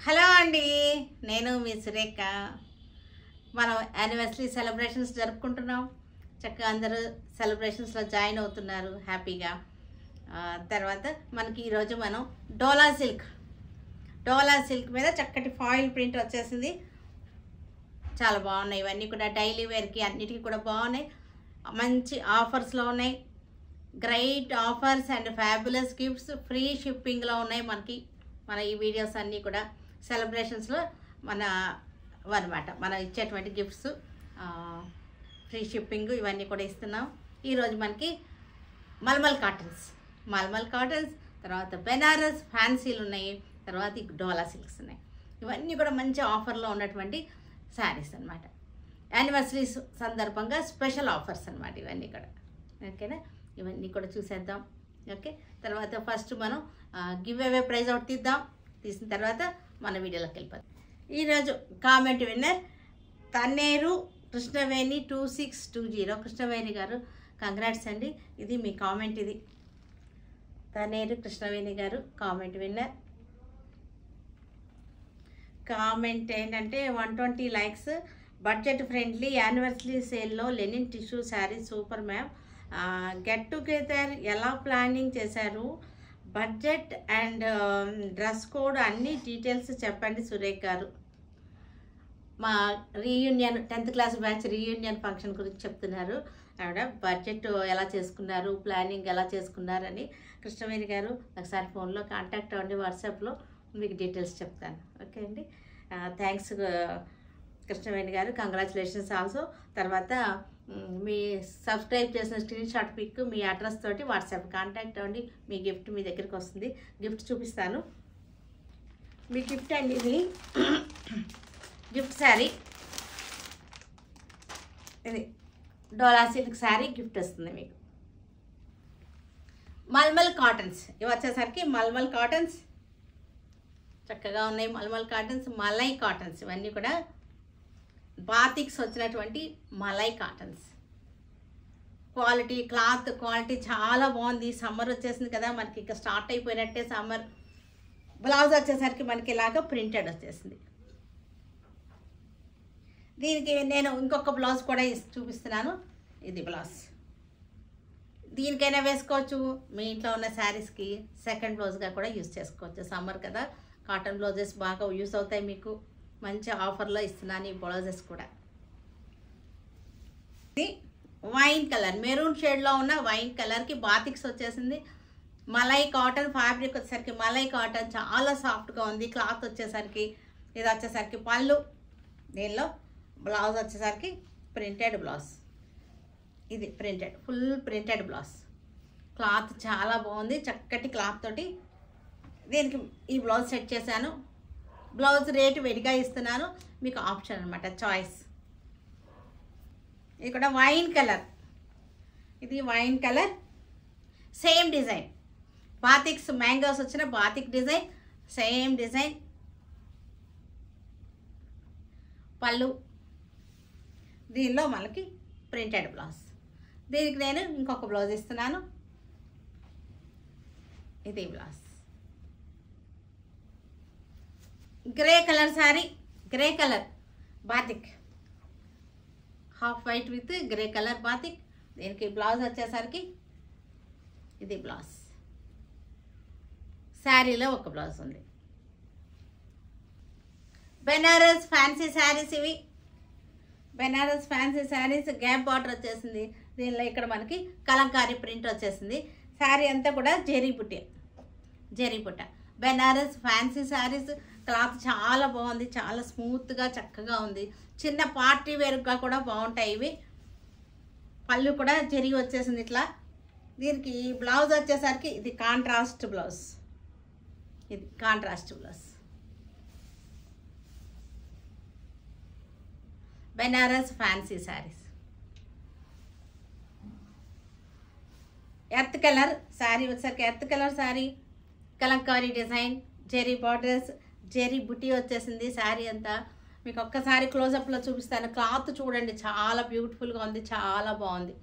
Hello అండి, నేను మీ సురేఖ. మనం యానివర్సరీ సెలబ్రేషన్స్ జరుపుకుంటున్నాం. చక్కగా అందరూ సెలబ్రేషన్స్లో జాయిన్ అవుతున్నారు హ్యాపీగా. తర్వాత మనకి ఈరోజు మనం డోలా సిల్క్ మీద చక్కటి ఫాయిల్ ప్రింట్ వచ్చేసింది. చాలా బాగున్నాయి. ఇవన్నీ కూడా డైలీ వేర్కి అన్నిటికీ కూడా బాగున్నాయి. మంచి ఆఫర్స్లో ఉన్నాయి. Great offers and fabulous gifts, free షిప్పింగ్లో ఉన్నాయి. మన ఈ వీడియోస్ అన్నీ కూడా సెలబ్రేషన్స్లో అనమాట మనం ఇచ్చేటువంటి గిఫ్ట్స్, ఫ్రీ షిప్పింగ్ ఇవన్నీ కూడా ఇస్తున్నాం. ఈరోజు మనకి మల్మల్ కాటన్స్, తర్వాత బెనారస్ ఫ్యాన్సీలు ఉన్నాయి, తర్వాత డోలా సిల్క్స్ ఉన్నాయి. ఇవన్నీ కూడా మంచి ఆఫర్లో ఉన్నటువంటి శారీస్ అనమాట. యానివర్సరీ సందర్భంగా స్పెషల్ ఆఫర్స్ అనమాట ఇవన్నీ కూడా. ఓకేనా, ఇవన్నీ కూడా చూసేద్దాం. ఓకే, తర్వాత ఫస్ట్ మనం గివ్ అవే ప్రైజ్ అవుట్ తీసిన తర్వాత మన వీడియోలోకి వెళ్ళిపోతాం. ఈరోజు కామెంట్ విన్నర్ తన్నేరు కృష్ణవేణి 2620. కృష్ణవేణి గారు కంగ్రాట్స్ అండి. ఇది మీ కామెంట్. ఇది తన్నేరు కృష్ణవేణి గారు కామెంట్ విన్నర్. కామెంట్ ఏంటంటే 120 లైక్స్. బడ్జెట్ ఫ్రెండ్లీ యానివర్సరీ సేల్లో linen tissue sari super ma'am. Get together ఎలా ప్లానింగ్ చేశారు? బడ్జెట్ అండ్ డ్రెస్ కోడ్ అన్ని డీటెయిల్స్ చెప్పండి సురేఖ్ గారు. మా reunion 10th class batch reunion function గురించి చెప్తున్నారు ఆవిడ. బడ్జెట్ ఎలా చేసుకున్నారు, ప్లానింగ్ ఎలా చేసుకున్నారని. కృష్ణవేణి గారు ఒకసారి ఫోన్లో కాంటాక్ట్ అవ్వండి, వాట్సాప్లో మీకు డీటెయిల్స్ చెప్తాను. ఓకే అండి, థ్యాంక్స్ కృష్ణవేణి గారు. Congratulations also. తర్వాత మీ సబ్స్క్రైబ్ చేసిన స్క్రీన్ షాట్ పిక్ మీ అడ్రస్ తోటి వాట్సాప్ కాంటాక్ట్ అవ్వండి. మీ గిఫ్ట్ మీ దగ్గరికి వస్తుంది. గిఫ్ట్ చూపిస్తాను. మీ గిఫ్ట్ అండి ఇది. గిఫ్ట్ శారీ ఇది డోలా సిల్క్ శారీ గిఫ్ట్ వస్తుంది మీకు. మల్మల్ కాటన్స్ ఇవి వచ్చేసరికి మల్మల్ కాటన్స్ చక్కగా ఉన్నాయి. మల్మల్ కాటన్స్, మలై కాటన్స్ ఇవన్నీ కూడా బాతిక్స్ వచ్చినటువంటి malai cottons. Quality, cloth quality చాలా బాగుంది. సమ్మర్ వచ్చేసింది కదా మనకి, ఇక స్టార్ట్ అయిపోయినట్టే సమ్మర్. బ్లౌజ్ వచ్చేసరికి మనకి ఇలాగ ప్రింటెడ్ వచ్చేసింది. దీనికి నేను ఇంకొక బ్లౌజ్ కూడా చూపిస్తున్నాను. ఇది బ్లౌజ్. దీనికైనా వేసుకోవచ్చు. మీ ఇంట్లో ఉన్న శారీస్కి సెకండ్ బ్లౌజ్గా కూడా యూజ్ చేసుకోవచ్చు. సమ్మర్ కదా, కాటన్ బ్లౌజెస్ బాగా యూజ్ అవుతాయి మీకు. మంచి ఆఫర్లో ఇస్తున్నాను ఈ బ్లౌజెస్ కూడా. ఇది వైన్ కలర్, మెరూన్ షేడ్లో ఉన్న వైన్ కలర్కి బాతిక్స్ వచ్చేసింది. మలై కాటన్ ఫ్యాబ్రిక్ వచ్చేసరికి మలై కాటన్ చాలా సాఫ్ట్గా ఉంది. క్లాత్ వచ్చేసరికి ఇది వచ్చేసరికి పళ్ళు. దీనిలో బ్లౌజ్ వచ్చేసరికి ప్రింటెడ్ బ్లౌజ్. ఇది printed, full printed blouse. Cloth చాలా బాగుంది, చక్కటి క్లాత్ తోటి దీనికి ఈ బ్లౌజ్ సెట్ చేశాను. బ్లౌజ్ రేటు విడిగా ఇస్తున్నాను, మీకు ఆప్షన్ అనమాట, చాయిస్. ఇక్కడ వైన్ కలర్, ఇది wine colour, same design. బాతిక్స్ mangoes వచ్చిన బాతిక్ డిజైన్, సేమ్ డిజైన్. పళ్ళు, దీనిలో మనకి ప్రింటెడ్ బ్లౌజ్. దీనికి నేను ఇంకొక బ్లౌజ్ ఇస్తున్నాను. ఇది blouse. Grey colour sari, grey colour batik, half white with grey colour batik. దీనికి బ్లౌజ్ వచ్చేసరికి ఇది బ్లౌజ్. శారీలో ఒక బ్లౌజ్ ఉంది. బెనారస్ ఫ్యాన్సీ శారీస్ ఇవి. Banaras fancy saris gap border వచ్చేసింది. దీనిలో ఇక్కడ మనకి కలంకారీ ప్రింట్ వచ్చేసింది. శారీ అంతా కూడా జరీ బుట్ట. బెనారస్ ఫ్యాన్సీ శారీస్. క్లాత్ చాలా బాగుంది, చాలా స్మూత్గా చక్కగా ఉంది. చిన్న పార్టీ వేర్గా కూడా బాగుంటాయి ఇవి. పళ్ళు కూడా జరిగి వచ్చేసింది ఇట్లా. దీనికి బ్లౌజ్ వచ్చేసరికి ఇది కాంట్రాస్ట్ బ్లౌజ్. ఇది contrast blouse. Banaras fancy saris. Earth colour sari వచ్చేసరికి earth colour sari, kalamkari design, zari borders, zari buti వచ్చేసింది. శారీ అంతా మీకు ఒక్కసారి క్లోజప్లో చూపిస్తాను. క్లాత్ చూడండి, చాలా బ్యూటిఫుల్గా ఉంది, చాలా బాగుంది.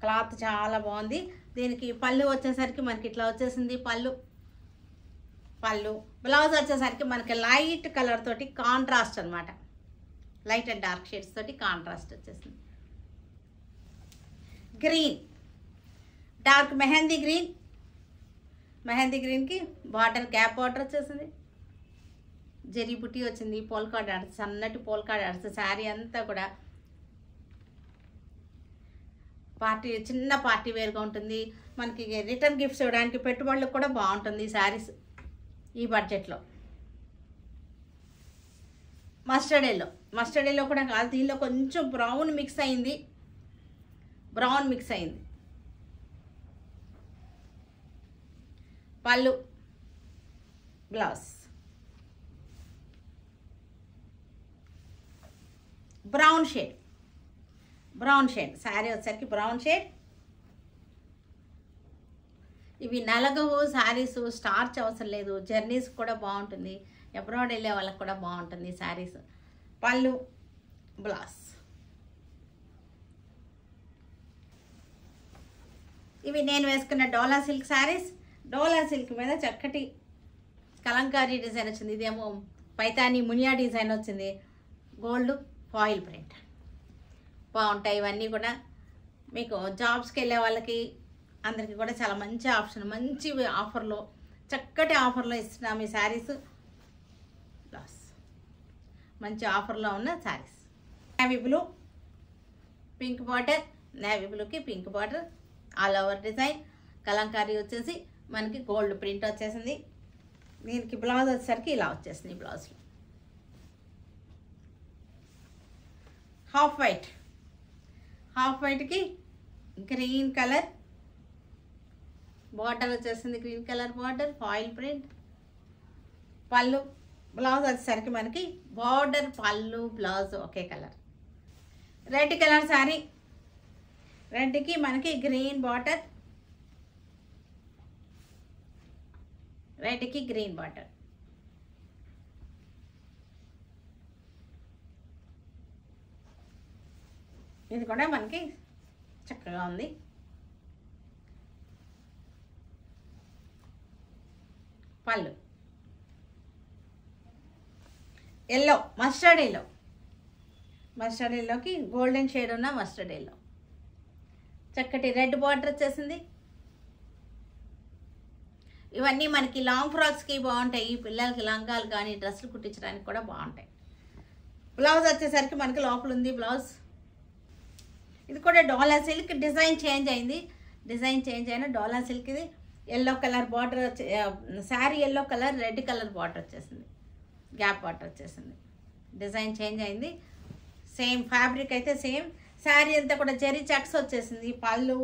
క్లాత్ చాలా బాగుంది. దీనికి పళ్ళు వచ్చేసరికి మనకి ఇట్లా వచ్చేసింది. పళ్ళు పళ్ళు. బ్లౌజ్ వచ్చేసరికి మనకి లైట్ కలర్ తోటి కాంట్రాస్ట్ అనమాట, లైట్ అండ్ డార్క్ షేడ్స్ తోటి కాంట్రాస్ట్ వచ్చేసింది. Green, dark mehndi green, mehndi గ్రీన్కి బార్డర్ గ్యాప్ బార్డర్ వచ్చేసింది, జరీ బుట్టి వచ్చింది, పోల్కా డాట్స్, సన్నటి పోల్కా డాట్స్. శారీ అంతా కూడా పార్టీ, చిన్న పార్టీ వేర్గా ఉంటుంది. మనకి రిటర్న్ గిఫ్ట్స్ ఇవ్వడానికి, పెట్టుబడులకు కూడా బాగుంటుంది ఈ శారీస్ ఈ బడ్జెట్లో. మస్టర్డ్ ఎల్లో, మస్టర్డ్ ఎల్లో కూడా కాదు, దీనిలో కొంచెం బ్రౌన్ మిక్స్ అయింది, బ్రౌన్ మిక్స్ అయింది. పళ్ళు, blouse brown shade, brown shade sari వచ్చేసరికి బ్రౌన్ షేడ్. ఇవి నలగవు శారీస్, స్టార్చ్ అవసరం లేదు, జర్నీస్ కూడా బాగుంటుంది, అబ్రాడ్ వెళ్ళే వాళ్ళకి కూడా బాగుంటుంది శారీస్. పళ్ళు, బ్లౌజ్. ఇవి నేను వేసుకున్న డోలా సిల్క్ శారీస్. డోలా సిల్క్ మీద చక్కటి కలంకారీ డిజైన్ వచ్చింది, ఇదేమో పైతాని మునియా డిజైన్ వచ్చింది, గోల్డ్ ఫాయిల్ ప్రింట్. బాగుంటాయి ఇవన్నీ కూడా. మీకు జాబ్స్కి వెళ్ళే వాళ్ళకి అందరికీ కూడా చాలా మంచి ఆప్షన్, మంచి ఆఫర్లో, చక్కటి ఆఫర్లో ఇస్తున్నాం ఈ శారీస్. ప్లస్ మంచి ఆఫర్లో ఉన్న saris. Navy blue, pink border, navy బ్లూకి pink border, all over design, kalamkari వచ్చేసి మనకి గోల్డ్ ప్రింట్ వచ్చేసింది. దీనికి బ్లౌజ్ వచ్చేసరికి ఇలా వచ్చేసింది. బ్లౌజ్లో హాఫ్ వైట్, హాఫ్ వైట్కి గ్రీన్ కలర్ బార్డర్ వచ్చేసింది, green colour border, foil print. Pallu, blouse వచ్చేసరికి మనకి బార్డర్, పళ్ళు, బ్లౌజ్ ఒకే కలర్. రెడ్ కలర్ శారీ, రెడ్కి మనకి గ్రీన్ బార్డర్, రెడ్కి గ్రీన్ బార్డర్. ఇది కూడా మనకి చక్కగా ఉంది. Pallu, yellow, mustard yellow, mustard ఎల్లోకి గోల్డెన్ షేడ్ ఉన్న మస్టర్డ్ ఎల్లో, చక్కటి రెడ్ బార్డర్ వచ్చేసింది. ఇవన్నీ మనకి లాంగ్ ఫ్రాక్స్కి బాగుంటాయి, పిల్లలకి లంగాలు కానీ డ్రెస్సులు కుట్టించడానికి కూడా బాగుంటాయి. బ్లౌజ్ వచ్చేసరికి మనకి లోపల ఉంది బ్లౌజ్. ఇది కూడా డోలా సిల్క్, డిజైన్ చేంజ్ అయింది, డిజైన్ చేంజ్ అయిన డోలా సిల్క్. ఇది ఎల్లో కలర్ బార్డర్ వచ్చే sari, yellow colour red colour border వచ్చేసింది, గ్యాప్ బార్డర్ వచ్చేసింది, డిజైన్ చేంజ్ అయింది. సేమ్ ఫ్యాబ్రిక్ అయితే సేమ్, శారీ అంతా కూడా జరీ చెక్స్ వచ్చేసింది. పళ్ళు,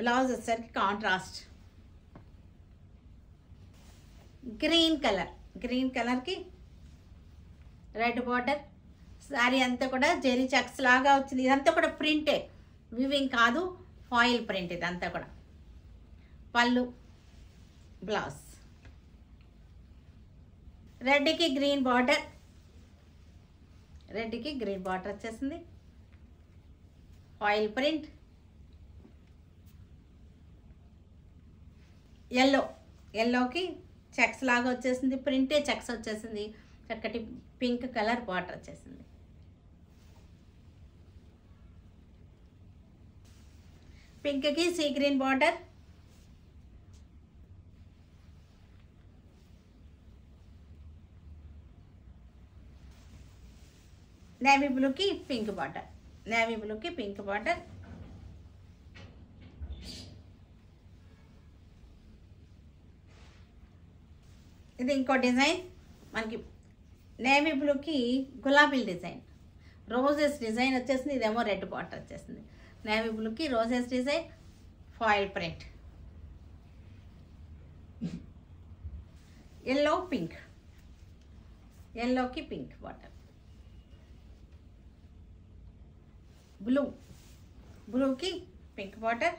బ్లౌజ్ వచ్చేసరికి కాంట్రాస్ట్. గ్రీన్ కలర్, గ్రీన్ కలర్కి రెడ్ బార్డర్, శారీ అంతా కూడా జరీ చెక్స్ లాగా వచ్చింది. ఇదంతా కూడా ప్రింటే, వివింగ్ కాదు, ఫాయిల్ ప్రింట్ ఇదంతా కూడా. పళ్ళు, బ్లౌజ్ రెడ్కి గ్రీన్ బార్డర్, రెడ్కి గ్రీన్ బార్డర్ వచ్చేసింది, ఫాయిల్ ప్రింట్. ఎల్లో, ఎల్లోకి చెక్స్ లాగా వచ్చేసింది, ప్రింటే చెక్స్ వచ్చేసింది, చక్కటి పింక్ కలర్ బార్డర్ వచ్చేసింది. పింక్కి సీ గ్రీన్ బార్డర్, నేవీ బ్లూకి పింక్ బార్డర్, నేవీ బ్లూకి పింక్ బార్డర్. ఇది ఇంకో డిజైన్ మనకి నేవీ బ్లూకి గులాబీల డిజైన్, రోజెస్ డిజైన్ వచ్చేసింది. ఇదేమో రెడ్ బార్డర్ వచ్చేసింది. నేవీ బ్లూకి roses design, foil print. Yellow pink, ఎల్లోకి పింక్ బార్డర్. బ్లూ, బ్లూకి పింక్ బార్డర్.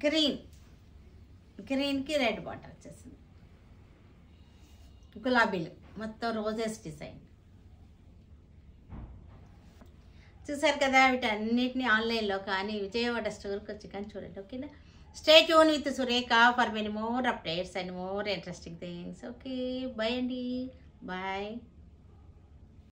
గ్రీన్, గ్రీన్కి రెడ్ బార్డర్ వచ్చేసింది. గులాబీలు మొత్తం రోజెస్ డిజైన్, చూసారు కదా వీటన్నిటిని ఆన్లైన్లో కానీ విజయవాడ స్టోర్కి వచ్చి కానీ చూడండి. ఓకేనా? Stay tune with Surekha for many more updates and more interesting things. Okay, bye అండి, బాయ్.